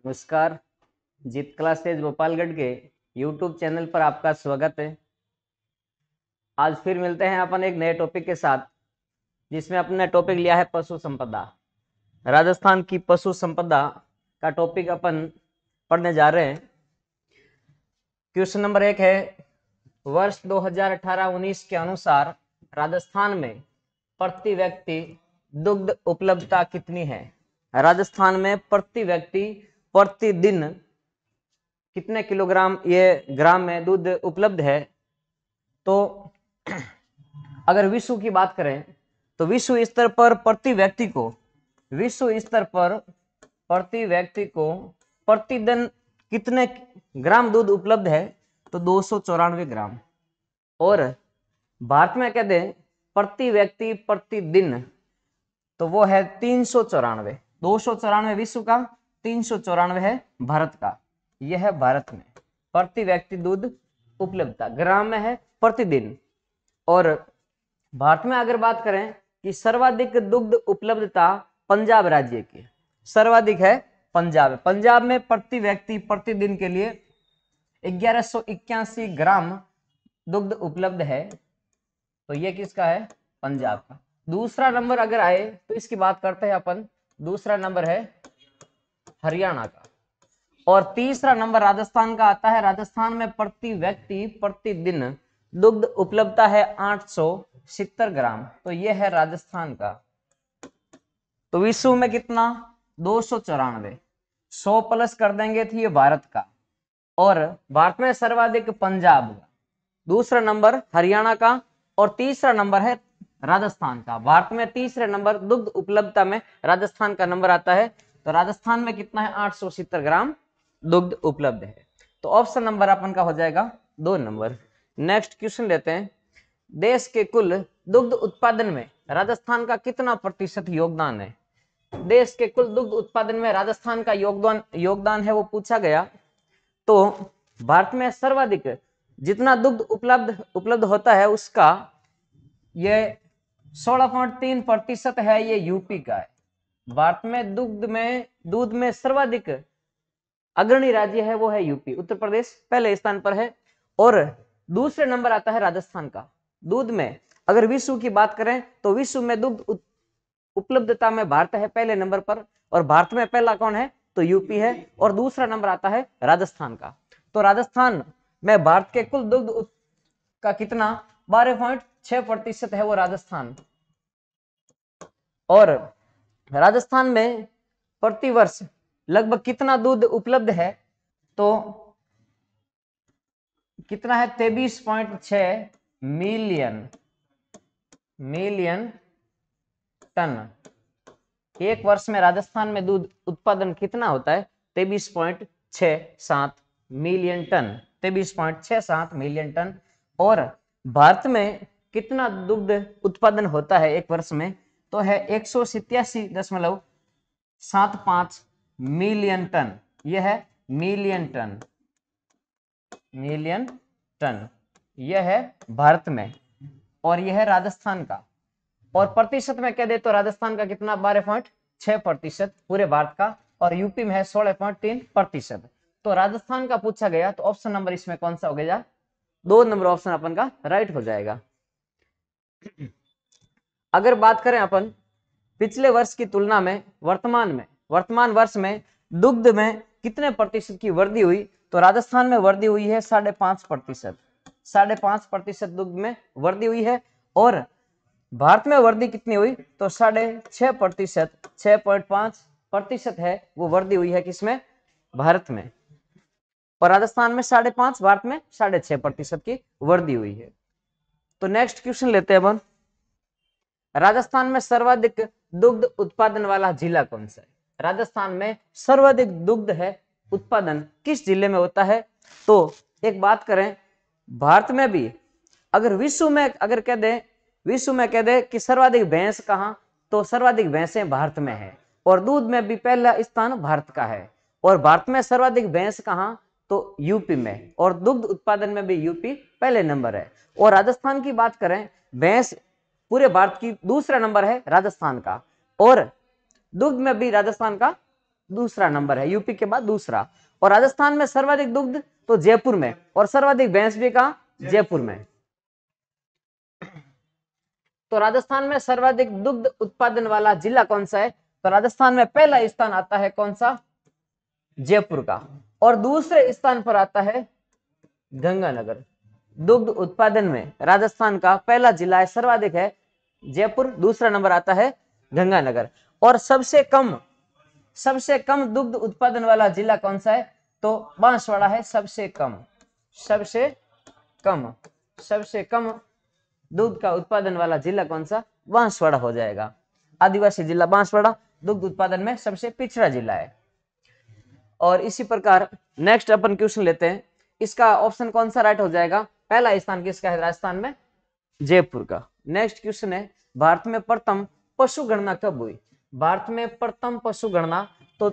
नमस्कार। जीत क्लासेज गोपालगढ़ के YouTube channel पर आपका स्वागत है। आज फिर मिलते हैं अपन एक नए टॉपिक के साथ, जिसमें अपने टॉपिक लिया है पशु संपदा। राजस्थान की पशु संपदा का टॉपिक अपन पढ़ने जा रहे हैं। क्वेश्चन नंबर 1 है, वर्ष 2018-19 के अनुसार राजस्थान में प्रति व्यक्ति दुग्ध उपलब्धता कितनी है? राजस्थान में प्रति व्यक्ति प्रतिदिन कितने किलोग्राम ये ग्राम में दूध उपलब्ध है? तो अगर विश्व की बात करें तो विश्व स्तर पर प्रति व्यक्ति को प्रतिदिन कितने ग्राम दूध उपलब्ध है? तो 294 ग्राम। और भारत में कह दें प्रति व्यक्ति प्रतिदिन, तो वो है 394। 294 विश्व का, 394 है भारत का। यह है भारत में प्रति व्यक्ति दूध उपलब्धता, ग्राम में है प्रतिदिन। और भारत में अगर बात करें कि सर्वाधिक दुग्ध उपलब्धता पंजाब राज्य की सर्वाधिक है पंजाब में प्रति व्यक्ति प्रतिदिन के लिए 1181 ग्राम दुग्ध उपलब्ध है। तो ये किसका है? पंजाब का। दूसरा नंबर अगर आए तो इसकी बात करते हैं अपन, दूसरा नंबर है हरियाणा का। और तीसरा नंबर राजस्थान का आता है। राजस्थान में प्रति व्यक्ति प्रतिदिन दुग्ध उपलब्धता है 870 ग्राम। तो यह है राजस्थान का। तो विश्व में कितना? 294। 100 प्लस कर देंगे तो ये भारत का। और भारत में सर्वाधिक पंजाब का, दूसरा नंबर हरियाणा का, और तीसरा नंबर है राजस्थान का। भारत में तीसरे नंबर दुग्ध उपलब्धता में राजस्थान का नंबर आता है। तो राजस्थान में कितना है? 870 ग्राम दुग्ध उपलब्ध है। तो ऑप्शन नंबर अपन का हो जाएगा 2 नंबर। नेक्स्ट क्वेश्चन लेते हैं। देश के कुल दुग्ध उत्पादन में राजस्थान का कितना प्रतिशत योगदान है? देश के कुल दुग्ध उत्पादन में राजस्थान का योगदान है, वो पूछा गया। तो भारत में सर्वाधिक जितना दुग्ध उपलब्ध होता है उसका ये 16.3% है, ये यूपी का है। भारत में दूध में सर्वाधिक अग्रणी राज्य है वो है यूपी, उत्तर प्रदेश पहले स्थान पर है। और दूसरे नंबर आता है राजस्थान का दूध में। अगर विश्व की बात करें तो विश्व में दुग्ध उपलब्धता में भारत है पहले नंबर पर। और भारत में पहला कौन है? तो यूपी है। और दूसरा नंबर आता है राजस्थान का। तो राजस्थान में भारत के कुल दुग्ध का कितना? 12.6% है वो राजस्थान। और राजस्थान में प्रति वर्ष लगभग कितना दूध उपलब्ध है? तो कितना है? 23.6 मिलियन टन। एक वर्ष में राजस्थान में दूध उत्पादन कितना होता है? 23.67 मिलियन टन। 23.67 million ton. और भारत में कितना दुग्ध उत्पादन होता है एक वर्ष में? तो है 187.75 मिलियन टन। यह है मिलियन टन। यह है भारत में, और यह है राजस्थान का। और प्रतिशत में कह दे तो राजस्थान का कितना? 12.6% पूरे भारत का। और यूपी में है 16.3%। तो राजस्थान का पूछा गया, तो ऑप्शन नंबर इसमें कौन सा हो गया? 2 नंबर ऑप्शन अपन का राइट हो जाएगा। अगर बात करें अपन पिछले वर्ष की तुलना में वर्तमान वर्ष में दुग्ध में कितने प्रतिशत की वृद्धि हुई? तो राजस्थान में वृद्धि हुई है 5.5%। 5.5% दुग्ध में वृद्धि हुई है। और भारत में वृद्धि कितनी हुई? तो 6.5%। 6.5% है वो वृद्धि हुई है किसमें? भारत में। और राजस्थान में 5.5%, भारत में 6.5% की वृद्धि हुई है। तो नेक्स्ट क्वेश्चन लेते हैं अपन। राजस्थान में सर्वाधिक दुग्ध उत्पादन वाला जिला कौन सा है? राजस्थान में सर्वाधिक दुग्ध है उत्पादन किस जिले में होता है? तो एक बात करें, भारत में भी अगर विश्व में कह दे कि सर्वाधिक भैंस कहां? तो सर्वाधिक भैंसें भारत में है। और दूध में भी पहला स्थान भारत का है। और भारत में सर्वाधिक भैंस कहां? तो यूपी में। और दुग्ध उत्पादन में भी यूपी पहले नंबर है। और राजस्थान की बात करें, भैंस पूरे भारत की दूसरा नंबर है राजस्थान का। और दुग्ध में भी राजस्थान का दूसरा नंबर है, यूपी के बाद दूसरा। और राजस्थान में सर्वाधिक दुग्ध तो जयपुर में, और सर्वाधिक भैंस भी कहां? जयपुर में। तो राजस्थान में सर्वाधिक दुग्ध उत्पादन वाला जिला कौन सा है? तो राजस्थान में पहला स्थान आता है कौन सा? जयपुर का। और दूसरे स्थान पर आता है गंगानगर। दुग्ध उत्पादन में राजस्थान का पहला जिला है, सर्वाधिक है जयपुर, दूसरा नंबर आता है गंगानगर। और सबसे कम दुग्ध उत्पादन वाला जिला कौन सा है? तो बांसवाड़ा है सबसे कम दूध का उत्पादन वाला जिला कौन सा? बांसवाड़ा हो जाएगा। आदिवासी जिला बांसवाड़ा दुग्ध उत्पादन में सबसे पिछड़ा जिला है। और इसी प्रकार नेक्स्ट अपन क्वेश्चन लेते हैं, इसका ऑप्शन कौन सा राइट हो जाएगा? पहला स्थान किसका है राजस्थान में? जयपुर का। नेक्स्ट क्वेश्चन है, भारत में प्रथम पशु गणना कब हुई? भारत में प्रथम पशु गणना, तो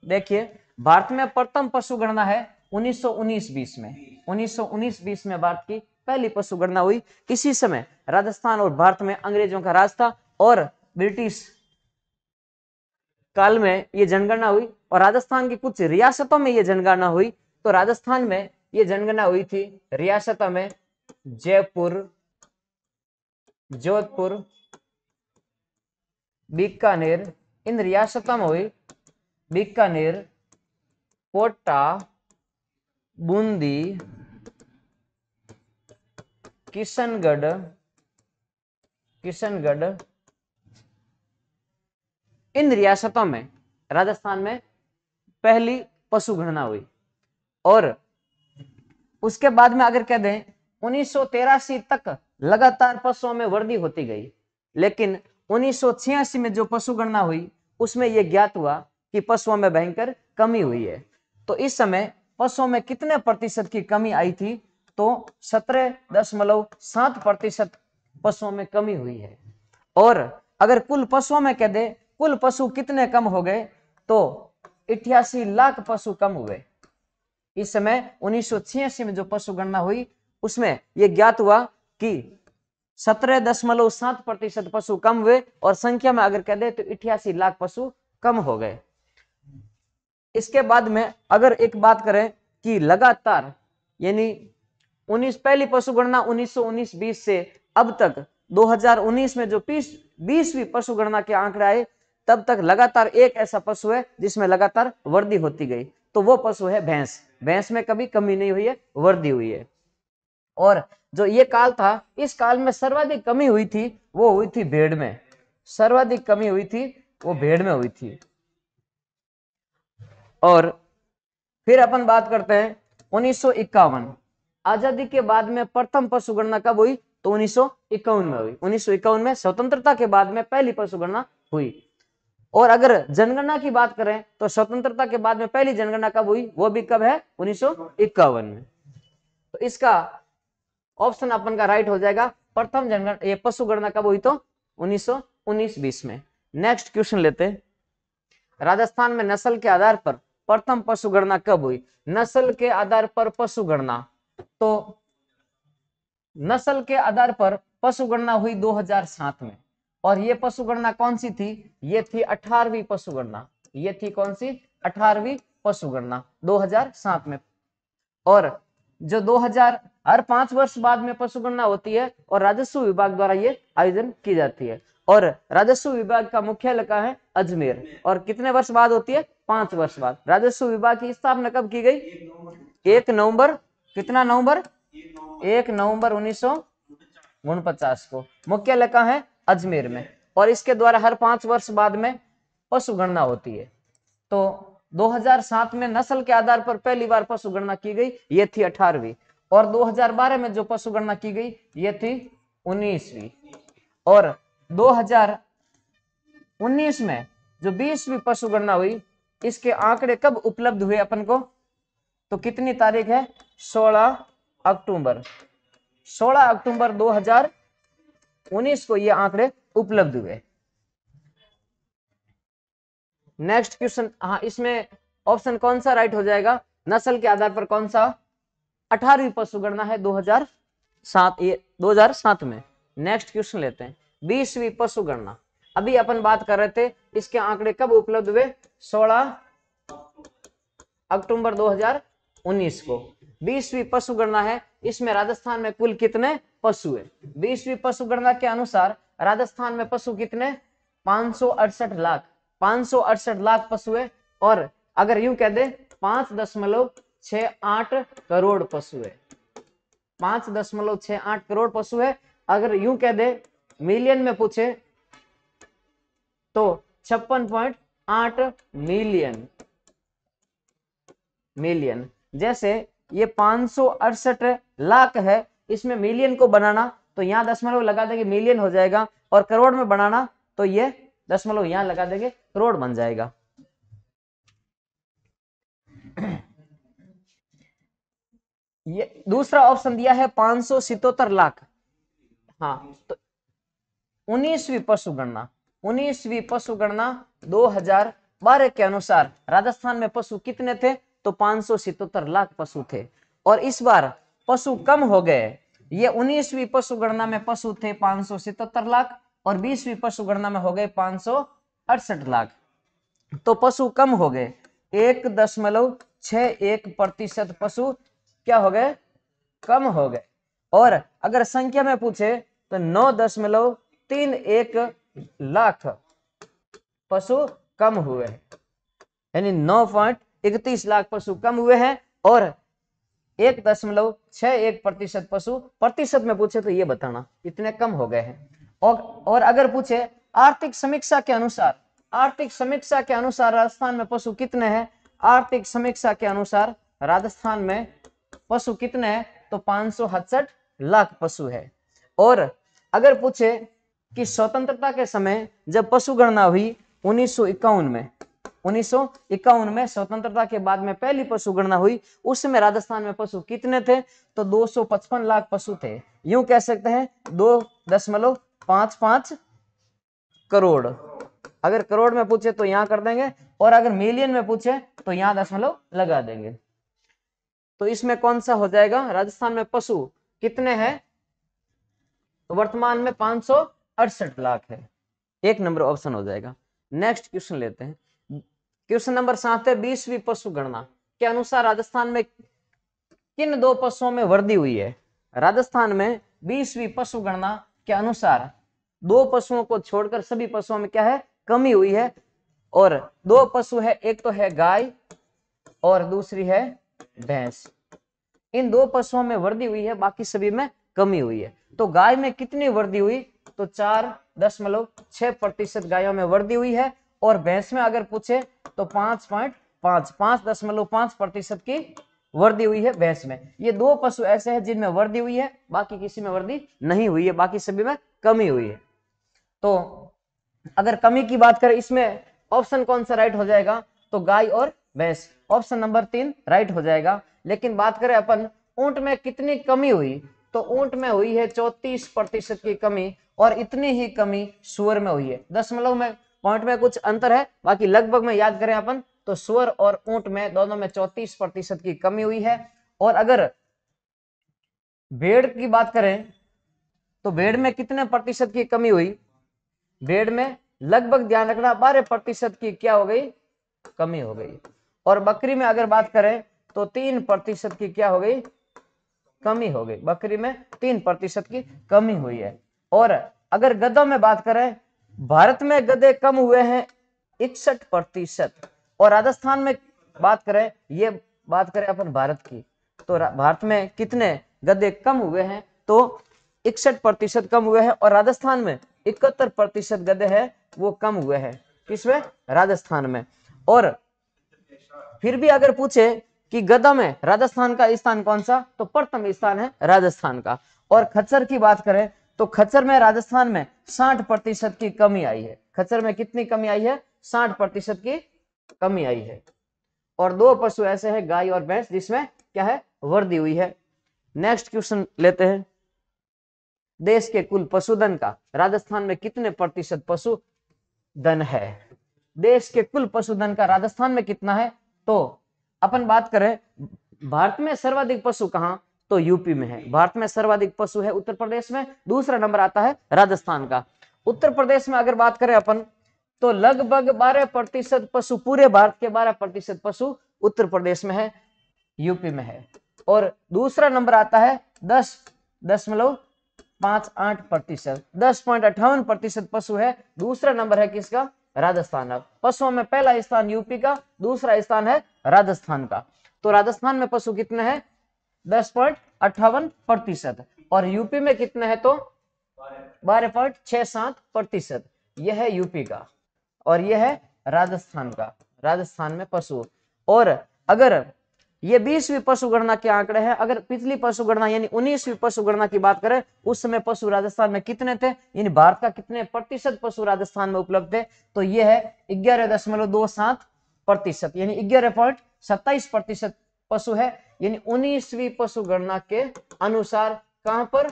देखिए भारत में प्रथम पशु गणना है 1919-20 में। 1919-20 में भारत की पहली पशु गणना हुई। इसी समय राजस्थान और भारत में अंग्रेजों का राज था और ब्रिटिश काल में ये जनगणना हुई। और राजस्थान की कुछ रियासतों में ये जनगणना हुई। तो राजस्थान में ये जनगणना हुई थी रियासतों में जयपुर, जोधपुर, बीकानेर, इन रियासतों में हुई। बीकानेर, कोटा, बूंदी, किशनगढ़, इन रियासतों में राजस्थान में पहली पशु गणना हुई। और उसके बाद में अगर कह दें 1983 तक लगातार पशुओं में वृद्धि होती गई, लेकिन 1986 में जो पशु गणना हुई उसमें यह ज्ञात हुआ कि पशुओं में भयंकर कमी हुई है। तो इस समय पशुओं में कितने प्रतिशत की कमी आई थी? तो 17.7% पशुओं में कमी हुई है। और अगर कुल पशुओं में कह दे कुल पशु कितने कम हो गए, तो 88 लाख पशु कम हुए। इस समय 1986 में जो पशु गणना हुई उसमें यह ज्ञात हुआ कि 17.7% पशु कम हुए, और संख्या में अगर कह दे तो 88 लाख पशु कम हो गए। इसके बाद में अगर एक बात करें कि लगातार यानी पहली पशु गणना 1919-20 से अब तक 2019 में जो 20वीं पशु गणना के आंकड़े आए, तब तक लगातार एक ऐसा पशु है जिसमें लगातार वृद्धि होती गई, तो वो पशु है भैंस। भैंस में कभी कमी नहीं हुई है, वृद्धि हुई है। और जो ये काल था, इस काल में सर्वाधिक कमी हुई थी वो हुई थी भेड़ में। सर्वाधिक कमी हुई थी वो भेड़ में हुई थी। और फिर अपन बात करते हैं 1951, आजादी के बाद में प्रथम पशु गणना कब हुई? तो 1951 में हुई। 1951 में स्वतंत्रता के बाद में पहली पशु गणना हुई। और अगर जनगणना की बात करें तो स्वतंत्रता के बाद में पहली जनगणना कब हुई? वो भी कब है? 1951 में। तो इसका ऑप्शन अपन का राइट हो जाएगा, प्रथम जनगणना ये पशु गणना कब हुई? तो 1919-20 में। नेक्स्ट क्वेश्चन लेते हैं, राजस्थान में नस्ल के आधार पर प्रथम पशु गणना कब हुई? नस्ल के आधार पर पशु गणना, तो नस्ल के आधार पर पशु गणना हुई 2007 में। और ये पशु गणना कौन सी थी? ये थी 18वीं पशु गणना। ये थी कौन सी? 18वीं पशु गणना 2007 में। और जो 2000 हर 5 वर्ष बाद में पशु गणना होती है और राजस्व विभाग द्वारा ये आयोजन की जाती है। और राजस्व विभाग का मुख्यालय कहाँ है? अजमेर। और कितने वर्ष बाद होती है? 5 वर्ष बाद। राजस्व विभाग की स्थापना कब की गई? 1 नवंबर, कितना नवंबर? 1 नवंबर 1949 को। मुख्यालय कहाँ है? अजमेर में। और इसके द्वारा हर 5 वर्ष बाद में पशु गणना होती है। तो 2007 में नस्ल के आधार पर पहली बार पशु गणना की गई, ये थी 18वीं। और 2012 में जो पशु गणना की गई ये थी 19वीं। और 2019 में जो 20वीं पशु गणना हुई, इसके आंकड़े कब उपलब्ध हुए अपन को? तो कितनी तारीख है? 16 अक्टूबर। 16 अक्टूबर 2019 को ये आंकड़े उपलब्ध हुए। नेक्स्ट क्वेश्चन, हाँ इसमें ऑप्शन कौन सा राइट हो जाएगा? नस्ल के आधार पर कौन सा? 18वीं पशु गणना है 2007 में। नेक्स्ट क्वेश्चन लेते हैं, 20वीं पशु गणना। अभी अपन बात कर रहे थे इसके आंकड़े कब उपलब्ध हुए? 16 अक्टूबर 2019 को। 20वीं पशु गणना है, इसमें राजस्थान में कुल कितने पशु है? 20वीं पशु गणना के अनुसार राजस्थान में पशु कितने? 568 लाख। 568 लाख पशु है। और अगर यूं कह दे 5.68 करोड़ पशु है। 5.68 करोड़ पशु है। अगर यूं कह दे मिलियन में पूछे तो 56.8 मिलियन। मिलियन जैसे ये 568 लाख है, इसमें मिलियन को बनाना तो यहां दशमलव लगा देंगे, मिलियन हो जाएगा। और करोड़ में बनाना तो ये दशमलव यहां लगा देंगे, करोड़ बन जाएगा। ये दूसरा ऑप्शन दिया है 577 लाख। हाँ, तो 19वीं पशु गणना 19वीं पशु गणना 2012 के अनुसार राजस्थान में पशु कितने थे? तो 577 लाख पशु थे। और इस बार पशु कम हो गए। ये 19वीं पशु गणना में पशु थे 577 लाख और 20वीं पशु गणना में हो गए 568 लाख। तो पशु कम हो गए। 1.61% पशु क्या हो गए? कम हो गए। और अगर संख्या में पूछे तो 9.31 लाख पशु कम हुए, यानी 9.31 लाख पशु कम हुए हैं। और 1.61% पशु, प्रतिशत में पूछे तो ये बताना इतने कम हो गए हैं। और अगर पूछे आर्थिक समीक्षा के अनुसार, आर्थिक समीक्षा के अनुसार राजस्थान में पशु कितने हैं? आर्थिक समीक्षा के अनुसार राजस्थान में पशु कितने हैं? तो 568 लाख पशु है। और अगर पूछे कि स्वतंत्रता के समय जब पशु गणना हुई 1951 में, 1951 में स्वतंत्रता के बाद में पहली पशु गणना हुई, उस समय राजस्थान में पशु कितने थे? तो 255 लाख पशु थे। यूं कह सकते हैं 2.55 करोड़। अगर करोड़ में पूछे तो यहां कर देंगे, और अगर मिलियन में पूछे तो यहां दशमलव लगा देंगे। तो इसमें कौन सा हो जाएगा? राजस्थान में पशु कितने हैं? तो वर्तमान में 568 लाख है। 1 नंबर ऑप्शन हो जाएगा। नेक्स्ट क्वेश्चन लेते हैं। क्वेश्चन नंबर 7 है 20वीं पशु गणना के अनुसार राजस्थान में किन 2 पशुओं में वृद्धि हुई है? राजस्थान में 20वीं पशु गणना के अनुसार 2 पशुओं को छोड़कर सभी पशुओं में क्या है? कमी हुई है। और 2 पशु है, एक तो है गाय और दूसरी है भैंस। इन 2 पशुओं में वृद्धि हुई है, बाकी सभी में कमी हुई है। तो गाय में कितनी वृद्धि हुई? तो 4.6% गायों में वृद्धि हुई है। और भैंस में अगर पूछे तो 5.5% की वृद्धि हुई है भैंस में। ये 2 पशु ऐसे हैं जिनमें वृद्धि हुई है, बाकी किसी में वृद्धि नहीं हुई है, बाकी सभी में कमी हुई है। तो अगर कमी की बात करें, इसमें ऑप्शन कौन सा राइट हो जाएगा? तो गाय और भैंस, ऑप्शन नंबर 3 राइट हो जाएगा। लेकिन बात करें अपन ऊंट में कितनी कमी हुई, तो ऊंट में हुई है 34% की कमी, और इतनी ही कमी सुअर में हुई है। दशमलव में, पॉइंट में कुछ अंतर है, बाकी लगभग में याद करें अपन तो सुअर और ऊंट में दोनों में 34% की कमी हुई है। और अगर भेड़ की बात करें तो भेड़ में कितने प्रतिशत की कमी हुई? भेड़ में लगभग, ध्यान रखना, 12% की क्या हो गई? कमी हो गई। और बकरी में अगर बात करें तो 3% की क्या हो गई? कमी हो गई। बकरी में 3% की कमी हुई है। और अगर गधों में बात करें, भारत में गधे कम हुए हैं 61%। और राजस्थान में बात करें, ये बात करें अपन भारत की, तो भारत में कितने गधे कम हुए हैं? तो 61% कम हुए हैं। और राजस्थान में 71% गधे हैं वो कम हुए हैं। किसमें? राजस्थान में। और फिर भी अगर पूछे कि गधा में राजस्थान का स्थान कौन सा, तो प्रथम स्थान है राजस्थान का। और खच्चर की बात करें तो खच्चर में राजस्थान में 60% की कमी आई है। खच्चर में कितनी कमी आई है? 60% की कमी आई है। और 2 पशु ऐसे हैं, गाय और भैंस, जिसमें क्या है? वृद्धि हुई है। नेक्स्ट क्वेश्चन लेते हैं। देश के कुल पशुधन का राजस्थान में कितने प्रतिशत पशुधन है? देश के कुल पशुधन का राजस्थान में कितना है? तो अपन बात करें भारत में सर्वाधिक पशु कहां, तो यूपी में है। भारत में सर्वाधिक पशु है उत्तर प्रदेश में, दूसरा नंबर आता है राजस्थान का। उत्तर प्रदेश में अगर बात करें अपन तो लगभग 12% पशु, पूरे भारत के 12% पशु उत्तर प्रदेश में है, यूपी में है। और दूसरा नंबर आता है 10.58%, 10.58% पशु है। दूसरा नंबर है किसका? राजस्थान। पशुओं में पहला स्थान यूपी का, दूसरा स्थान है राजस्थान का। तो राजस्थान में पशु कितने हैं? 10.58%। और यूपी में कितने हैं? तो 12.67%। यह है यूपी का और यह है राजस्थान का। राजस्थान में पशु। और अगर ये 20वीं पशु गणना के आंकड़े हैं, अगर पिछली पशु गणना यानी 19वीं पशु गणना की बात करें, उस समय पशु राजस्थान में कितने थे, यानी भारत का कितने प्रतिशत पशु राजस्थान में उपलब्ध थे, तो ये है 11.27%, यानी 11.27% पशु है, यानी 19वीं पशु गणना के अनुसार। कहां पर?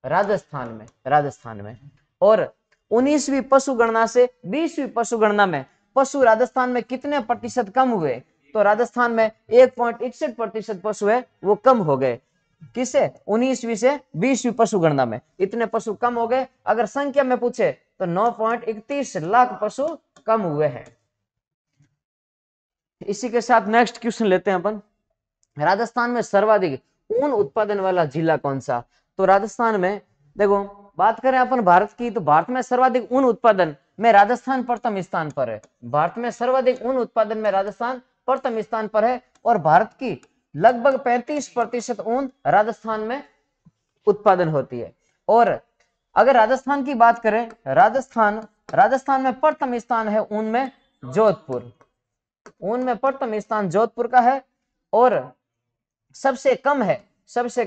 राजस्थान में। राजस्थान में। और 19वीं पशु गणना से 20वीं पशु गणना में पशु राजस्थान में कितने प्रतिशत कम हुए, तो राजस्थान में 1.61% पशु है वो कम हो गए। किसे? 19वीं से 20वीं पशु गणना में इतने पशु कम हो गए। अगर संख्या में पूछे तो 9.31 लाख पशु कम हुए हैं। इसी के साथ नेक्स्ट क्वेश्चन लेते हैं अपन। राजस्थान में सर्वाधिक ऊन उत्पादन वाला जिला कौन सा? तो राजस्थान में देखो, बात करें अपन भारत की, तो भारत में सर्वाधिक ऊन उत्पादन में राजस्थान प्रथम स्थान पर है। भारत में सर्वाधिक ऊन उत्पादन में राजस्थान प्रथम स्थान पर है। और भारत की लगभग 35% ऊन राजस्थान में उत्पादन होती है। और अगर राजस्थान की बात करें, राजस्थान में प्रथम स्थान है ऊन में जोधपुर। ऊन में प्रथम स्थान जोधपुर का है। और सबसे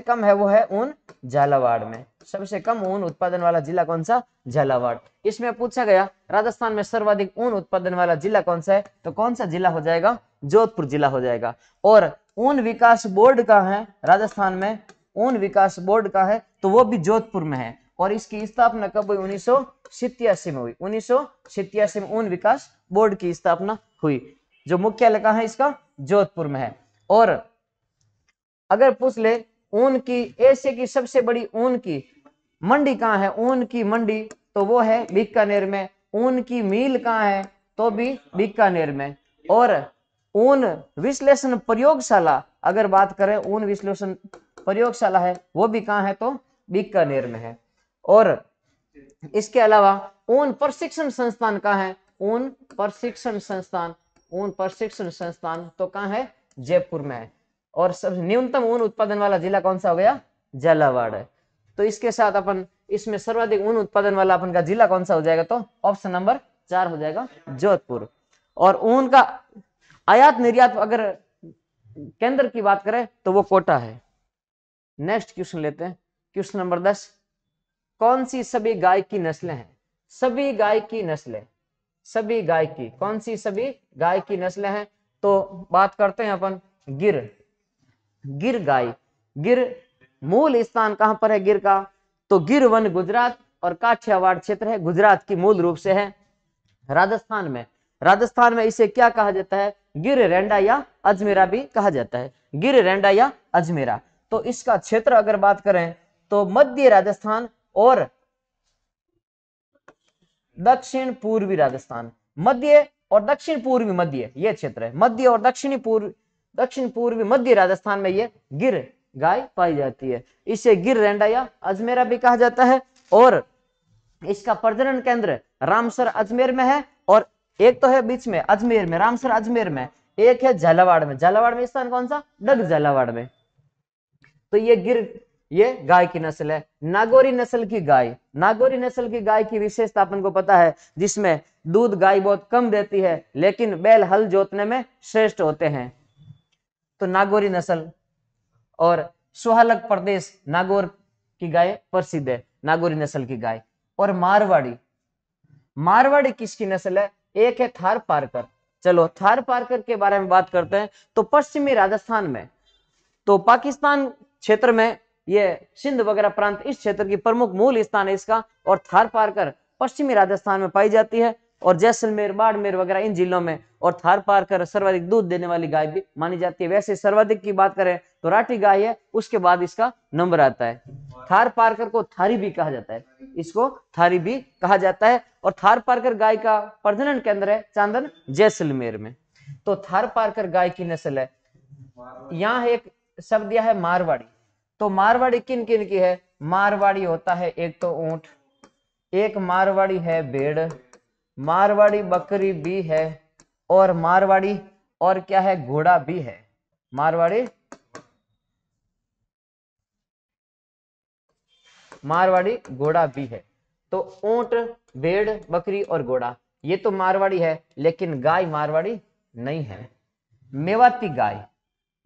कम है वो है ऊन झालावाड़ में। सबसे कम ऊन उत्पादन वाला जिला कौन सा? झालावाड़। इसमें पूछा गया राजस्थान में सर्वाधिक ऊन उत्पादन वाला जिला कौन सा है, तो कौन सा जिला हो जाएगा? जोधपुर जिला हो जाएगा। और ऊन विकास बोर्ड का है राजस्थान में, ऊन विकास बोर्ड का है, तो वो भी जोधपुर में है। और इसकी स्थापना कब हुई? 1987 में हुई। 1987 में ऊन विकास बोर्ड की स्थापना हुई, जो मुख्यालय कहाँ है इसका? जोधपुर में है। और अगर पूछ ले ऊन की एशिया की सबसे बड़ी ऊन की मंडी कहाँ है, ऊन की मंडी, तो वो है बीकानेर में। ऊन की मिल कहाँ है, तो भी बीकानेर में। और ऊन विश्लेषण प्रयोगशाला, अगर बात करें ऊन विश्लेषण प्रयोगशाला है, वो भी कहाँ है, तो बीकानेर में है। और इसके अलावा ऊन प्रशिक्षण संस्थान कहाँ है? ऊन प्रशिक्षण संस्थान तो कहाँ है? जयपुर में है। और सब न्यूनतम ऊन उत्पादन वाला जिला कौन सा हो गया? झालावाड़ है। तो इसके साथ अपन इसमें सर्वाधिक ऊन उत्पादन वाला अपन का जिला कौन सा हो जाएगा, तो ऑप्शन नंबर 4 हो जाएगा, जोधपुर। और ऊन का आयात निर्यात अगर केंद्र की बात करें तो वो कोटा है। नेक्स्ट क्वेश्चन लेते हैं, क्वेश्चन नंबर 10। कौन सी सभी गाय की नस्लें हैं? सभी गाय की नस्लें, सभी गाय की, कौन सी सभी गाय की नस्लें हैं? तो बात करते हैं अपन गिर गाय। गिर मूल स्थान कहां पर है गिर का? तो गिर वन गुजरात और काठियावाड़ क्षेत्र है, गुजरात की मूल रूप से है। राजस्थान में इसे क्या कहा जाता है? गिर रेंडा या अजमेरा भी कहा जाता है, गिर रेंडा या अजमेरा। तो इसका क्षेत्र अगर बात करें तो मध्य राजस्थान और दक्षिण पूर्वी राजस्थान, मध्य और दक्षिण पूर्वी मध्य ये क्षेत्र है। मध्य और दक्षिण पूर्वी मध्य राजस्थान में ये गिर गाय पाई जाती है। इसे गिर रेंडा या अजमेरा भी कहा जाता है। और इसका प्रजनन केंद्र रामसर अजमेर में है, और एक तो है बीच में अजमेर में, रामसर अजमेर में, एक है झालावाड़ में। झालावाड़ में स्थान कौन सा? डग झालावाड़ में। तो ये गाय की नस्ल है, नागौरी नस्ल की गाय। नागौरी नस्ल की गाय की विशेषता अपन को पता है, जिसमें दूध गाय बहुत कम देती है, लेकिन बैल हल जोतने में श्रेष्ठ होते हैं। तो नागौरी नस्ल। और सुहालक प्रदेश नागौर की गाय प्रसिद्ध है, नागौरी नस्ल की गाय। और मारवाड़ी किसकी नस्ल है? एक है थार पारकर। चलो थार पारकर के बारे में बात करते हैं। तो पश्चिमी राजस्थान में, तो पाकिस्तान क्षेत्र में, ये सिंध वगैरह प्रांत, इस क्षेत्र की प्रमुख मूल स्थान है इसका। और थार पारकर पश्चिमी राजस्थान में पाई जाती है, और जैसलमेर, बाड़मेर वगैरह इन जिलों में। और थार पारकर सर्वाधिक दूध देने वाली गाय भी मानी जाती है। वैसे सर्वाधिक की बात करें तो राठी गाय है, उसके बाद इसका नंबर आता है। थार पारकर को थारी भी कहा जाता है, इसको थारी भी कहा जाता है। और थार पारकर गाय का प्रजनन केंद्र है चांदन जैसलमेर में। तो थार पारकर गाय की नस्ल है। यहाँ एक शब्द दिया है मारवाड़ी। तो मारवाड़ी किन किन की है? मारवाड़ी होता है एक तो ऊंट, एक मारवाड़ी है भेड़, मारवाड़ी बकरी भी है, और मारवाड़ी और क्या है, घोड़ा भी है। मारवाड़ी घोड़ा भी है। तो ऊंट, भेड़, बकरी और घोड़ा ये तो मारवाड़ी है, लेकिन गाय मारवाड़ी नहीं है। मेवाती गाय,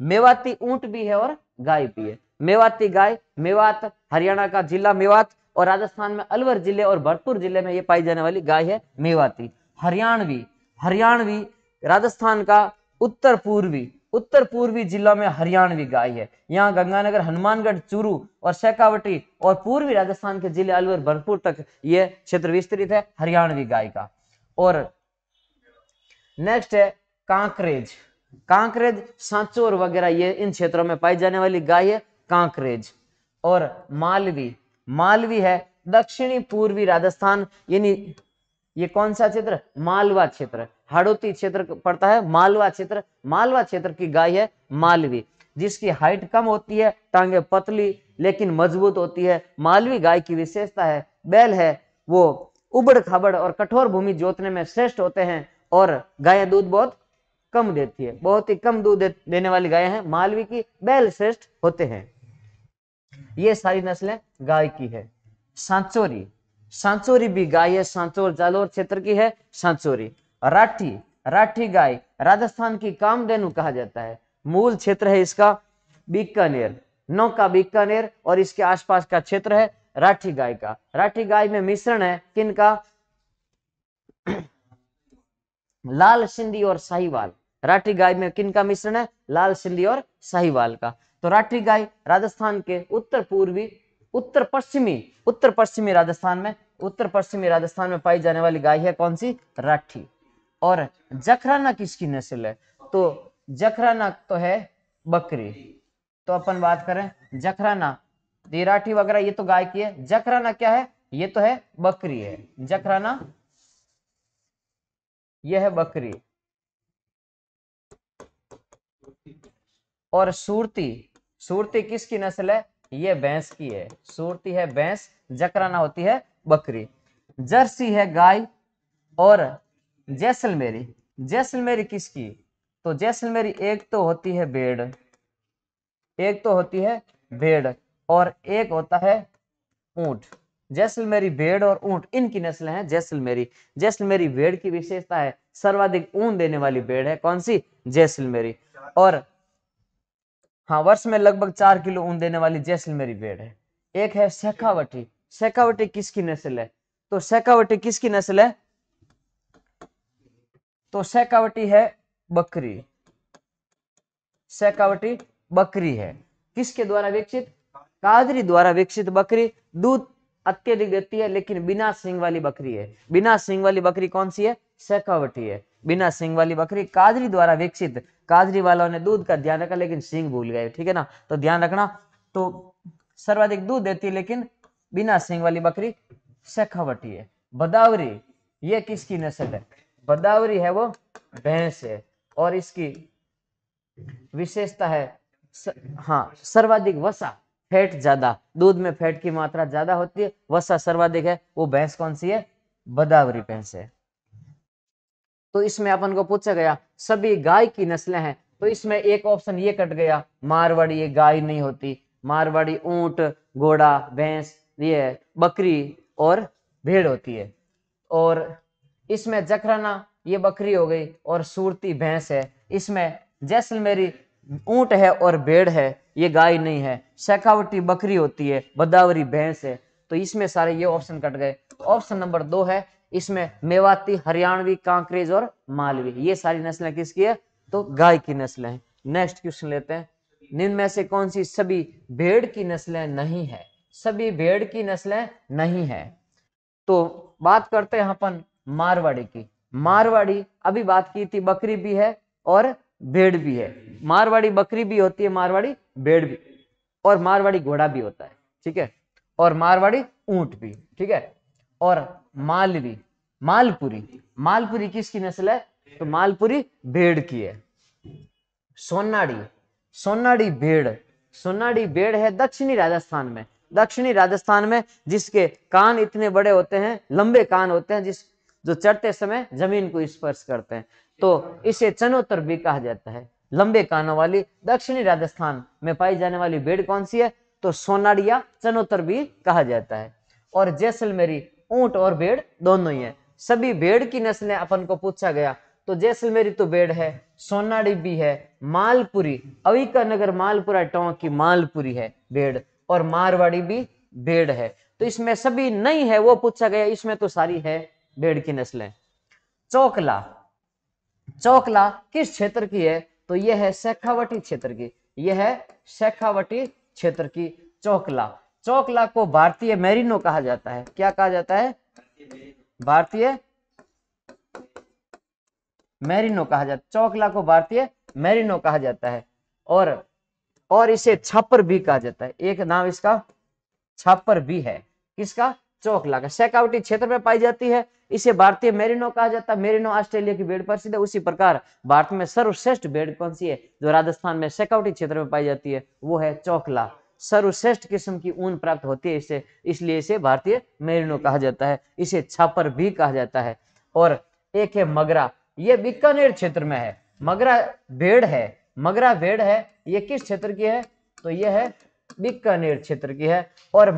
मेवाती ऊंट भी है और गाय भी है। मेवाती गाय मेवात हरियाणा का जिला मेवात और राजस्थान में अलवर जिले और भरतपुर जिले में ये पाई जाने वाली गाय है मेवाती। हरियाणवी, हरियाणवी राजस्थान का उत्तर पूर्वी जिला में हरियाणवी गाय है। यहाँ गंगानगर, हनुमानगढ़, चूरू और शेखावटी और पूर्वी राजस्थान के जिले अलवर भरतपुर तक ये क्षेत्र विस्तृत है हरियाणवी गाय का। और नेक्स्ट है कांकरेज। कांकरेज, सांचौर वगैरह ये इन क्षेत्रों में पाई जाने वाली गाय है कांकरेज। और मालवी, मालवी है दक्षिणी पूर्वी राजस्थान, यानी ये कौन सा क्षेत्र? मालवा क्षेत्र, हाड़ौती क्षेत्र पड़ता है मालवा क्षेत्र। मालवा क्षेत्र की गाय है मालवी, जिसकी हाइट कम होती है, टांगे पतली लेकिन मजबूत होती है। मालवी गाय की विशेषता है बैल है वो उबड़ खाबड़ और कठोर भूमि जोतने में श्रेष्ठ होते हैं, और गाय दूध बहुत कम देती है, बहुत ही कम दूध देने वाली गाय है मालवी की, बैल श्रेष्ठ होते हैं। ये सारी नस्लें गाय की है। सांचोरी, सांचोरी भी गाय है, सांचौर जालोर क्षेत्र की है सांचोरी। राठी, राठी गाय राजस्थान की कामधेनु कहा जाता है। मूल क्षेत्र है इसका बीकानेर, नौका बीकानेर और इसके आसपास का क्षेत्र है राठी गाय का। राठी गाय में मिश्रण है किनका? लाल सिंधी और साहिवाल। राठी गाय में किनका मिश्रण है? लाल सिंधी और साहिवाल का। तो राठी गाय राजस्थान के उत्तर पश्चिमी राजस्थान में पाई जाने वाली गाय है कौन सी? राठी। और जखराना किसकी नस्ल है? तो जखराना तो है बकरी। तो अपन बात करें जखराना, राठी वगैरह ये तो गाय की है, जखराना क्या है? ये तो है बकरी है, जखराना यह है बकरी। और सूरती, सूरती किसकी नस्ल है? ये भैंस की है, सूरती है भैंस, जकराना होती है बकरी। जर्सी है गाय। और जैसलमेरी, जैसलमेरी किसकी? तो जैसलमेरी एक तो होती है भेड़, एक तो होती है भेड़ और एक होता है ऊंट। जैसलमेरी भेड़ और ऊंट इनकी नस्ल है जैसलमेरी। जैसलमेरी भेड़ की विशेषता है सर्वाधिक ऊन देने वाली भेड़ है कौन सी? जैसलमेरी। और हाँ, वर्ष में लगभग 4 किलो ऊन देने वाली जैसलमेरी भेड़ है। एक है शेखावटी। शेखावटी किसकी नस्ल है? तो शेखावटी किसकी नस्ल है? तो शेखावटी है बकरी, शेखावटी बकरी है। किसके द्वारा विकसित? कादरी द्वारा विकसित बकरी। दूध अत्यधिक देती है लेकिन बिना सींग वाली बकरी है। बिना सींग वाली बकरी कौन सी है? शेखावटी है। बिना सींग वाली बकरी कादरी द्वारा विकसित। कादरी वालों ने दूध का ध्यान रखा लेकिन सींग भूल गए, ठीक है ना, तो ध्यान रखना। तो सर्वाधिक दूध देती है लेकिन बिना सींग वाली बकरी शेखावटी है। बदावरी, ये किसकी नस्ल है? बदावरी है वो भैंस है और इसकी विशेषता है हाँ सर्वाधिक वसा, फैट ज्यादा, दूध में फैट की मात्रा ज्यादा होती है, वसा सर्वाधिक है। वो भैंस कौन सी है? बदावरी भैंस है। तो इसमें अपन को पूछा गया सभी गाय की नस्लें हैं, तो इसमें एक ऑप्शन ये कट गया, मारवाड़ी ये गाय नहीं होती। मारवाड़ी ऊंट, घोड़ा, भैंस, ये बकरी और भेड़ होती है। और इसमें जखराना ये बकरी हो गई और सूरती भैंस है। इसमें जैसलमेरी ऊंट है और भेड़ है, ये गाय नहीं है। शेखावटी बकरी होती है, बदावरी भैंस है। तो इसमें सारे ये ऑप्शन कट गए। ऑप्शन नंबर 2 है, इसमें मेवाती, हरियाणवी, कांकरेज और मालवी, ये सारी नस्लें किसकी है? तो गाय की नस्लें हैं। नेक्स्ट क्वेश्चन लेते हैं, निम्न में से कौन सी सभी भेड़ की नस्लें नहीं है? सभी भेड़ की नस्लें नहीं है। तो बात करते हैं अपन मारवाड़ी की। मारवाड़ी अभी बात की थी, बकरी भी है और भेड़ भी है, मारवाड़ी बकरी भी होती है, मारवाड़ी भेड़ भी, और मारवाड़ी घोड़ा भी होता है, ठीक है, और मारवाड़ी ऊंट भी, ठीक है। और मालवी, मालपुरी, मालपुरी किसकी नस्ल है? तो मालपुरी भेड़ की है। सोनाड़ी, सोनाड़ी भेड़, सोनाड़ी भेड़ है दक्षिणी राजस्थान में, दक्षिणी राजस्थान में, जिसके कान इतने बड़े होते हैं, लंबे कान होते हैं, जो चढ़ते समय जमीन को स्पर्श करते हैं, तो इसे चनोतर भी कहा जाता है। लंबे कानों वाली दक्षिणी राजस्थान में पाई जाने वाली भेड़ कौन सी है? तो सोनाड़ी या चनोतर भी कहा जाता है। और जैसलमेरी ऊंट और भेड़ दोनों ही है। सभी भेड़ की नस्लें अपन को पूछा गया, तो जैसलमेरी तो भेड़ है, सोनाड़ी भी है, मालपुरी अविका नगर मालपुरा टोंक की मालपुरी है भेड़, और मारवाड़ी भी भेड़ है। तो इसमें सभी नहीं है वो पूछा गया, इसमें तो सारी है भेड़ की नस्लें। चौकला, चौकला किस क्षेत्र की है? तो यह है शेखावटी क्षेत्र की, यह है शेखावटी क्षेत्र की चौकला। चौकला को भारतीय मेरिनो कहा जाता है। क्या कहा जाता है? भारतीय मेरिनो कहा जाता है। चौकला को भारतीय मेरिनो कहा जाता है। और इसे छापर भी कहा जाता है। एक नाम इसका छापर भी है। किसका? चौकला का। शेखावटी क्षेत्र में पाई जाती है, इसे भारतीय मेरिनो कहा जाता है। मेरिनो ऑस्ट्रेलिया की भेड़ प्रसिद्ध है। उसी प्रकार भारत में सर्वश्रेष्ठ भेड़ कौन सी है? जो राजस्थान में शेखावटी क्षेत्र में पाई जाती है, वो है चौकला। सर्वश्रेष्ठ किस्म की ऊन प्राप्त होती है इससे, इसलिए इसे भारतीय मेरिनो कहा जाता है। इसे छापर भी कहा जाता है। और एक है मगरा, ये बीकानेर क्षेत्र में है। मगरा भेड़ है, मगरा भेड़ है, ये किस क्षेत्र की है? तो यह है बीकानेर क्षेत्र की है। और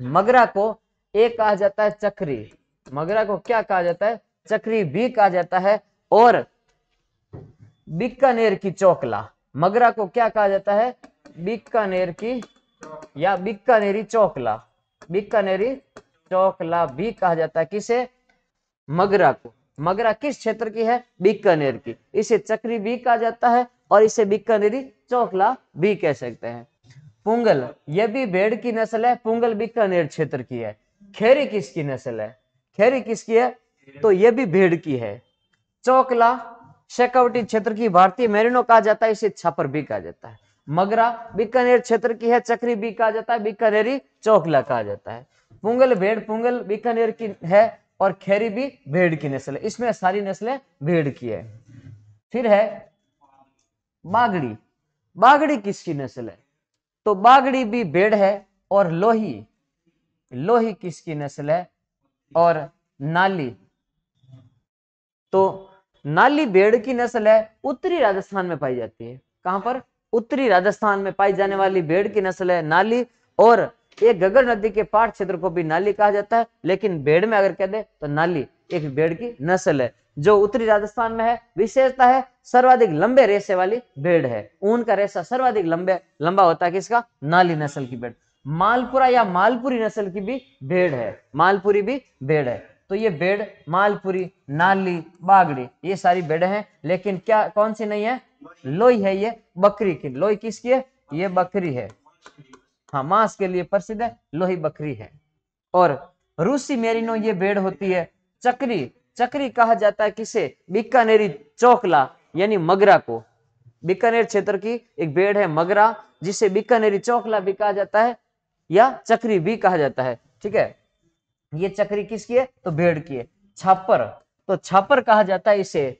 मगरा को एक कहा जाता है चक्री, मगरा को क्या कहा जाता है? चक्री भी कहा जाता है। और बीकानेर की चौकला, मगरा को क्या कहा जाता है? बीकानेर की या बीकानेरी चौकला, बीकानेरी चौकला भी कहा जाता है। किसे? मगरा को। मगरा किस क्षेत्र की है? बीकानेर की। इसे चक्री भी कहा जाता है और इसे बीकानेरी चौकला भी कह सकते हैं। पुंगल, यह भी भेड़ की नस्ल है, पुंगल बीकानेर क्षेत्र की है। खेरी किसकी नस्ल है? खेरी किसकी है? तो यह भी भेड़ की है। चौकला शेखावटी क्षेत्र की, भारतीय मेरिनो कहा जाता है, इसे छापर भी कहा जाता है। मगरा बीकानेर क्षेत्र की है, चक्री भी कहा जाता है, बीकानेरी चौकला कहा जाता है। पुंगल भेड़, पुंगल बीकानेर की है, और खेरी भी भेड़ की नस्ल है। इसमें सारी नस्लें भेड़ की है। फिर है बागड़ी, बागड़ी किसकी नस्ल है? तो बागड़ी भी भेड़ है। और लोही, लोही किसकी नस्ल है? और नाली, तो नाली भेड़ की नस्ल है, उत्तरी राजस्थान में पाई जाती है। कहां पर? उत्तरी राजस्थान में पाई जाने वाली भेड़ की नस्ल है नाली। और एक घग्गर नदी के पार क्षेत्र को भी नाली कहा जाता है, लेकिन भेड़ में अगर कह दे तो नाली एक भेड़ की नस्ल है जो उत्तरी राजस्थान में है। विशेषता है सर्वाधिक लंबे रेशे वाली भेड़ है। ऊन का रेशा सर्वाधिक लंबा होता है। किसका? नाली नस्ल की भेड़। मालपुरा या मालपुरी नस्ल की भी भेड़ है, मालपुरी भी भेड़ है। तो ये भेड़ मालपुरी, नाली, बागड़ी, ये सारी भेड़ हैं। लेकिन क्या कौन सी नहीं है? लोई है, ये बकरी की। लोई किसकी है? ये बकरी है। हाँ, मांस के लिए प्रसिद्ध है, लोही बकरी है। और रूसी मेरिनो ये भेड़ होती है। चक्री, चक्री कहा जाता है किसे? बीकानेरी चौकला यानी मगरा को। बीकानेर क्षेत्र की एक भेड़ है मगरा, जिसे बीकानेरी चौकला भी कहा जाता है या चक्री भी कहा जाता है। ठीक है, ये चक्री किसकी है? तो भेड़ की है। छापर, तो छापर कहा जाता है इसे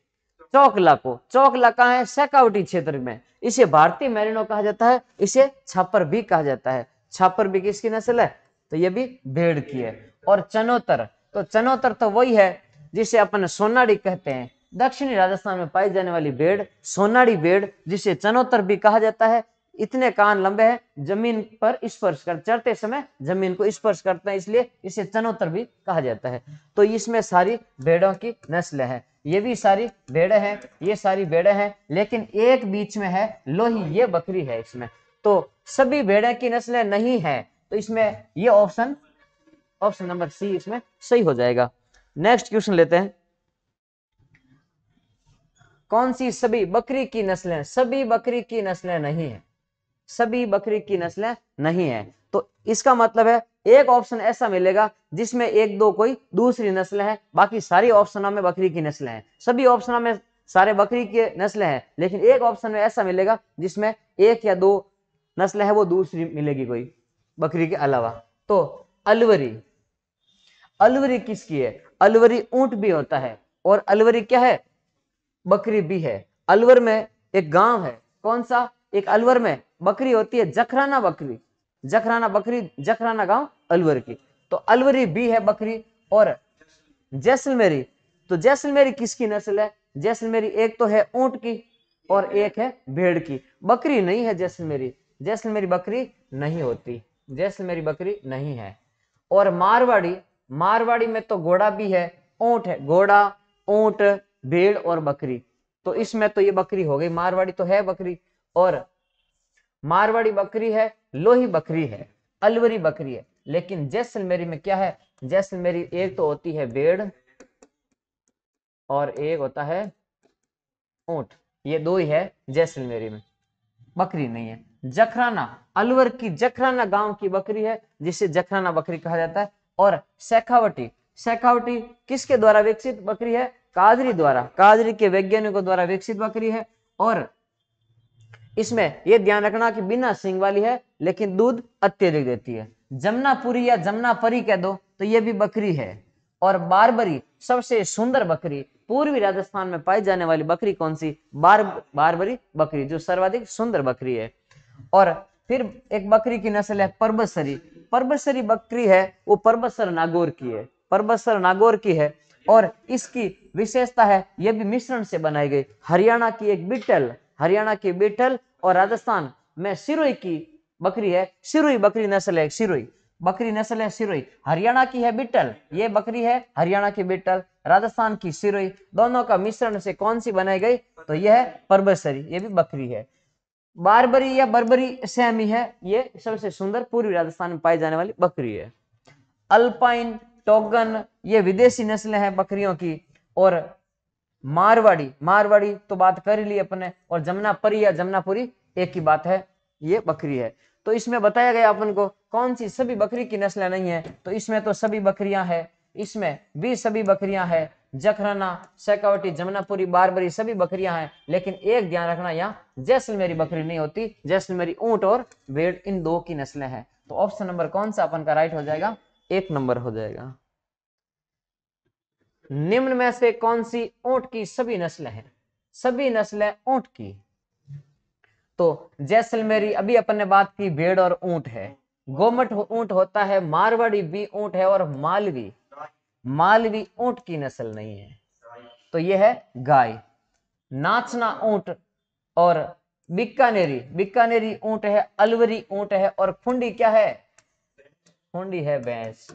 चौकला को। चौकला कहाँ है? शेखावटी क्षेत्र में। इसे भारतीय मेरिनो कहा जाता है, इसे छापर भी कहा जाता है। छापर भी किसकी नस्ल है? तो ये भी भेड़ की है। और चनोतर, तो चनोतर तो वही है जिसे अपन सोनाड़ी कहते हैं। दक्षिणी राजस्थान में पाई जाने वाली भेड़ सोनाड़ी भेड़, जिसे चनोतर भी कहा जाता है। इतने कान लंबे हैं, जमीन पर स्पर्श कर, चढ़ते समय जमीन को स्पर्श करते हैं, इसलिए इसे चनोतर भी कहा जाता है। तो इसमें सारी भेड़ों की नस्ल है। ये भी सारी भेड़ें हैं, ये सारी भेड़ें हैं, लेकिन एक बीच में है लोही, ये बकरी है इसमें। तो सभी भेड़ें की नस्लें नहीं है, तो इसमें ये ऑप्शन नंबर सी इसमें सही हो जाएगा। नेक्स्ट क्वेश्चन लेते हैं। कौन सी सभी बकरी की नस्लें? सभी बकरी की नस्लें नहीं है, सभी बकरी की नस्लें नहीं है। तो इसका मतलब है एक ऑप्शन ऐसा मिलेगा जिसमें एक दो कोई दूसरी नस्ल है, बाकी सारी ऑप्शनों में बकरी की नस्लें हैं। सभी ऑप्शनों में सारे बकरी के नस्लें हैं, लेकिन एक ऑप्शन में ऐसा मिलेगा जिसमें एक या दो नस्लें हैं वो दूसरी मिलेगी कोई बकरी के अलावा। तो अलवरी, अलवरी किसकी है? अलवरी ऊंट भी होता है और अलवरी क्या है? बकरी भी है। अलवर में एक गांव है, कौन सा? एक अलवर में बकरी होती है जखराना बकरी, जखराना बकरी, जखराना गांव अलवर की। तो अलवरी भी है बकरी। और जैसलमेरी, तो जैसलमेरी किसकी नस्ल है? जैसलमेरी एक तो है ऊंट की और एक है भेड़ की, बकरी नहीं है जैसलमेरी, जैसलमेरी बकरी नहीं होती, जैसलमेरी बकरी नहीं है। और मारवाड़ी, मारवाड़ी में तो घोड़ा भी है, ऊंट है, घोड़ा, ऊंट, भेड़ और बकरी। तो इसमें तो ये बकरी हो गई, मारवाड़ी तो है बकरी। और मारवाड़ी बकरी है, लोही बकरी है, अलवरी बकरी है। लेकिन जैसलमेरी में क्या है? जैसलमेरी एक तो होती है भेड़ और एक होता है ऊंट, ये दो ही है जैसलमेरी में, बकरी नहीं है। जखराना, अलवर की जखराना गांव की बकरी है जिसे जखराना बकरी कहा जाता है। और शेखावटी, शेखावटी किसके द्वारा विकसित बकरी है? कादरी द्वारा, कादरी के वैज्ञानिकों द्वारा विकसित बकरी है। और इसमें यह ध्यान रखना कि बिना सींग वाली है लेकिन दूध अत्यधिक देती है। जमनापुरी या जमनापरी कह दो तो यह भी बकरी है। और बारबरी, सबसे सुंदर बकरी, पूर्वी राजस्थान में पाई जाने वाली बकरी कौन सी? बारबरी बकरी, जो सर्वाधिक सुंदर बकरी है। और फिर एक बकरी की नस्ल है परबतसरी, परबतसरी बकरी है वो परबतसर नागौर की है, परबतसर नागौर की है। और इसकी विशेषता है यह भी मिश्रण से बनाई गई, हरियाणा की एक बीटल, हरियाणा की बीटल और राजस्थान में सिरोही की बकरी है, सिरोही बकरी नस्ल है, सिरोही बकरी नस्ल है सिरोही। हरियाणा की है बीटल, ये बकरी है हरियाणा की बीटल, राजस्थान की सिरोही, दोनों का मिश्रण से कौन सी बनाई गई? तो यह है परबतसरी, ये भी बकरी है। बारबरी या बर्बरी सेम ही है, ये सबसे सुंदर पूर्वी राजस्थान में पाई जाने वाली बकरी है। अल्पाइन, टोगन, ये विदेशी नस्लें हैं बकरियों की। और मारवाड़ी, मारवाड़ी तो बात कर ही ली अपने। और जमनापरी या जमनापुरी एक ही बात है, ये बकरी है। तो इसमें बताया गया अपन को कौन सी सभी बकरी की नस्लें नहीं है, तो इसमें तो सभी बकरियां हैं, इसमें भी सभी बकरियां हैं, जखराना, शेखावटी, जमनापुरी, बारबरी सभी बकरियां हैं। लेकिन एक ध्यान रखना, यहाँ जैसलमेरी बकरी नहीं होती, जैसलमेरी ऊंट और भेड़ इन दो की नस्लें हैं। तो ऑप्शन नंबर कौन सा अपन का राइट हो जाएगा? 1 नंबर हो जाएगा। निम्न में से कौन सी ऊंट की सभी नस्लें हैं? सभी नस्लें ऊंट की, तो जैसलमेरी अभी अपन ने बात की भेड़ और ऊंट है, गोमट ऊंट होता है, मारवाड़ी भी ऊंट है, और मालवी, मालवी ऊंट की नस्ल नहीं है, तो यह है गाय। नाचना ऊंट और बीकानेरी, बीकानेरी ऊंट है, अलवरी ऊंट है, और खुंडी क्या है? खुंडी है भैंस,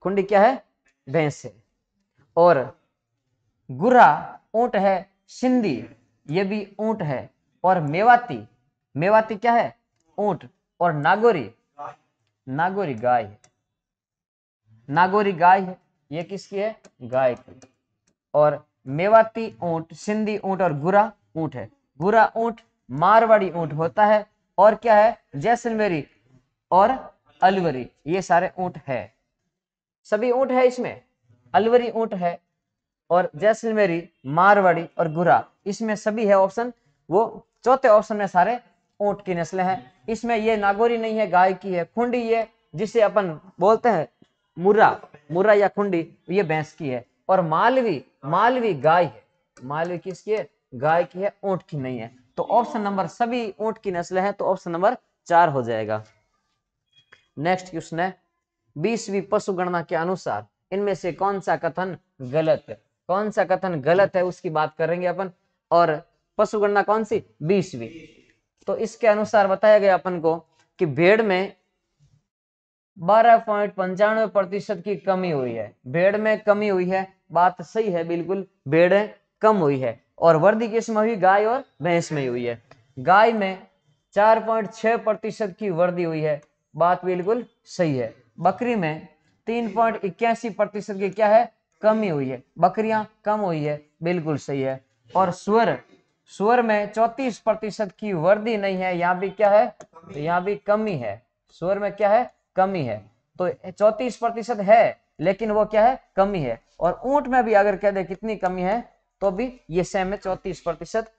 खुंडी क्या है? भैंस है। और गुर्रा ऊंट है, सिंधी ये भी ऊंट है। और मेवाती, मेवाती क्या है? ऊंट। और नागौरी, नागौरी गाय है, नागौरी गाय है, ये किसकी है? गाय की। और मेवाती ऊंट, सिंधी ऊंट और गुर्रा ऊंट है। गुर्रा ऊंट मारवाड़ी ऊंट होता है। और क्या है? जैसलमेरी और अलवरी, ये सारे ऊंट है, सभी ऊंट है इसमें, अलवरी ऊंट है और जैसलमेरी, मारवाड़ी और गुर्रा, इसमें सभी है ऑप्शन, वो चौथे ऑप्शन में सारे ऊंट की नस्लें हैं। इसमें ये नागौरी नहीं है, गाय की है। खुंडी ये जिसे अपन बोलते हैं मुर्रा, मुर्रा या खुंडी, ये भैंस की है। और मालवी, मालवी गाय है, मालवी किसकी है? गाय की है, ऊंट की नहीं है। तो ऑप्शन नंबर सभी ऊंट की नस्लें हैं, तो ऑप्शन नंबर 4 हो जाएगा। नेक्स्ट क्वेश्चन है, 20वीं पशु गणना के अनुसार इनमें से कौन सा कथन गलत है? कौन सा कथन गलत है उसकी बात करेंगे अपन। और पशु गणना कौन सी? 20वीं। तो इसके अनुसार बताया गया अपन को कि भेड़ में 12.95% की कमी हुई है, भेड़ में कमी हुई है, बात सही है बिल्कुल, भेड़ कम हुई है। और वर्दी किसमें हुई? गाय और भैंस में हुई है। गाय में 4.6% की वृद्धि हुई है, बात बिल्कुल सही है। बकरी में 3.81% की क्या है? कमी हुई है, बकरियां कम हुई है, बिल्कुल सही है। और सुअर, सुअर में 34% की वृद्धि नहीं है, यहाँ भी क्या है? तो यहाँ भी कमी है, सुअर में क्या है? कमी है। तो 34% है लेकिन वो क्या है, कमी है। और ऊंट में भी अगर कह दे कितनी कमी है तो भी ये सेम है 34%।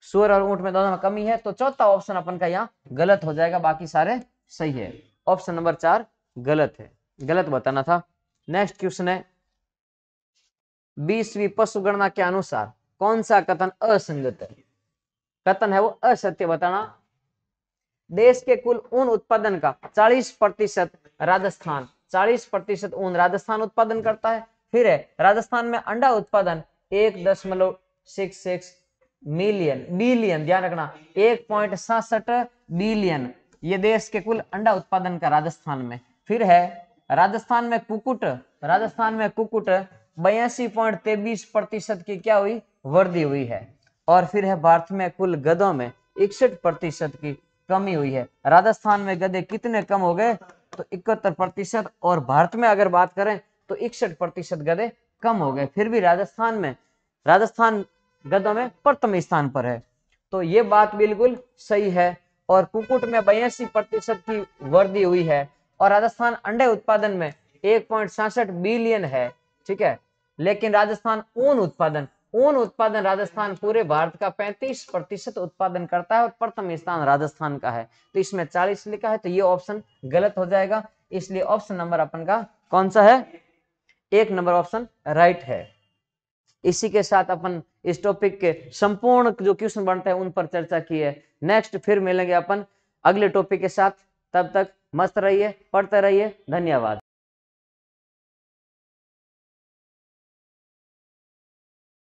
सूअर और ऊंट में दोनों में कमी है, तो चौथा ऑप्शन अपन का यहाँ गलत हो जाएगा, बाकी सारे सही है। ऑप्शन नंबर 4 गलत है, गलत बताना था। नेक्स्ट क्वेश्चन है 20वीं पशु गणना के अनुसार कौन सा कथन असंगत है? कथन है वो असत्य बताना। देश के कुल ऊन उत्पादन का 40% राजस्थान, 40% ऊन राजस्थान उत्पादन करता है। फिर है राजस्थान में अंडा उत्पादन 1.66 बिलियन, ध्यान रखना 1.67 बिलियन, ये देश के कुल अंडा उत्पादन का राजस्थान में। फिर है राजस्थान में कुक्कुट 82.23% की क्या हुई, वृद्धि हुई है। और फिर है भारत में कुल गधों में 61% की कमी हुई है। राजस्थान में गधे कितने कम हो गए, तो 71%, और भारत में अगर बात करें तो 61% गधे कम हो गए। फिर भी राजस्थान गधों में प्रथम स्थान पर है, तो ये बात बिल्कुल सही है। और कुक्कुट में 82% की वृद्धि हुई है, और राजस्थान अंडे उत्पादन में 1.67 बिलियन है, ठीक है। लेकिन राजस्थान ऊन उत्पादन राजस्थान पूरे भारत का 35% उत्पादन करता है, और प्रथम स्थान राजस्थान का है। तो इसमें 40 लिखा है, तो ये ऑप्शन गलत हो जाएगा। इसलिए ऑप्शन नंबर अपन का कौन सा है, 1 नंबर ऑप्शन राइट है। इसी के साथ अपन इस टॉपिक के संपूर्ण जो क्वेश्चन बनते हैं उन पर चर्चा की है। नेक्स्ट फिर मिलेंगे अपन अगले टॉपिक के साथ, तब तक मस्त रहिए, पढ़ते रहिए, धन्यवाद।